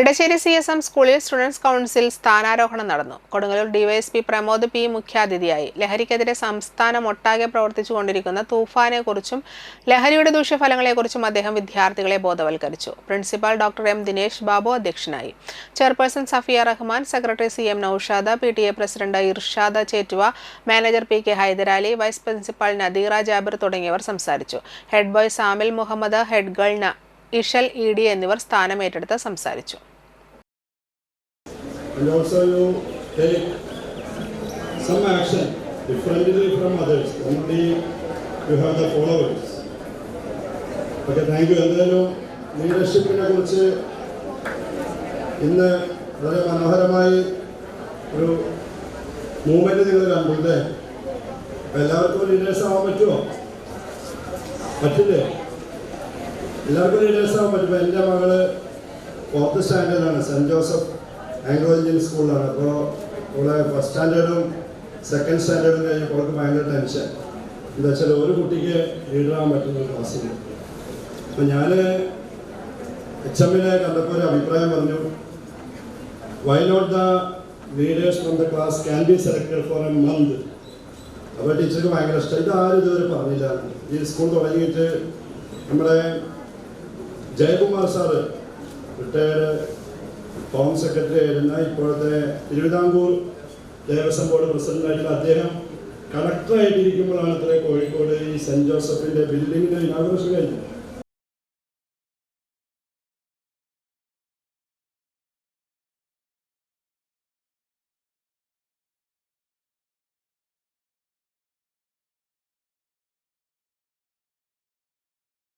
Edasseri CSM സ്കൂളിൽ students council സ്ഥാനാരോഹണം നടന്നു. Kodungallur DYSP Pramod P മുഖ്യാതിഥിയായി. ലഹരിക്കെതിരെ സംസ്ഥാനമൊട്ടാകെ പ്രവർത്തിച്ചുകൊണ്ടിരിക്കുന്ന തൂഫാനെക്കുറിച്ചും ലഹരിയുടെ ദൂഷ്യഫലങ്ങളെക്കുറിച്ചും അദ്ദേഹം വിദ്യാർത്ഥികളെ ബോധവൽക്കരിച്ചു. Principal doctor M Dinesh Babu അധ്യക്ഷനായി. Chairperson Safiya Rahman, secretary CM Noushada, PTA president Irshada Chettuva, manager PK Haidarali, vice principal Nadeera Jabir തുടങ്ങിയവർ സംസാരിച്ചു. Head boy Samil Muhammad, head girl Ishal ED എന്നിവർ സ്ഥാനമേറ്റെടുത്ത് സംസാരിച്ചു. And also you take some action differently from others. Only you have the followers. Okay, thank you. എന്തായാലും ലീഡർഷിപ്പിനെ കുറിച്ച് ഇന്ന് വളരെ മനോഹരമായി ഒരു മൂവ്മെന്റ് നിങ്ങൾ കണ്ടില്ലേ? എല്ലാവർക്കും ലീഡേഴ്സ് ആവാൻ പറ്റുമോ? പറ്റില്ലേ? എല്ലാവർക്കും ലീഡേഴ്സ് ആവാൻ പറ്റും. എൻ്റെ മകള് 4th സ്റ്റാൻഡേർഡാണ്, സെൻറ് ജോസഫ് ആംഗ്ലോ ഇന്ത്യൻ സ്കൂളിലാണ്. അപ്പോൾ അവളെ 1st സ്റ്റാൻഡേർഡും 2nd സ്റ്റാൻഡേർഡും കഴിഞ്ഞപ്പോൾ അവൾക്ക് ഭയങ്കര ടെൻഷൻ. എന്താ വെച്ചാൽ ഒരു കുട്ടിക്ക് ലീഡറാകാൻ പറ്റുന്ന ഒരു ക്ലാസ്സിൽ. അപ്പോൾ ഞാൻ HMനെ കണ്ടപ്പോൾ ഒരു അഭിപ്രായം പറഞ്ഞു, why not the leaders from the class can be selected for a month. അപ്പോൾ ടീച്ചർക്ക് ഭയങ്കര ഇഷ്ടം. ഇതാരും ഇതുവരെ പറഞ്ഞില്ല. ഈ സ്കൂൾ തുടങ്ങിയിട്ട് നമ്മുടെ Jayakumar sir retired home secretary ആയിരുന്ന ഇപ്പോഴത്തെ തിരുവിതാംകൂർ ദേവസ്വം ബോർഡ് പ്രസിഡന്റായിട്ടുള്ള അദ്ദേഹം കളക്ടറായിട്ടിരിക്കുമ്പോഴാണ് ഇത്ര കോഴിക്കോട് ഈ സെൻറ് ജോസഫിൻ്റെ ബിൽഡിങ്ങിൻ്റെ ഇനാഗുറേഷൻ കഴിഞ്ഞത്.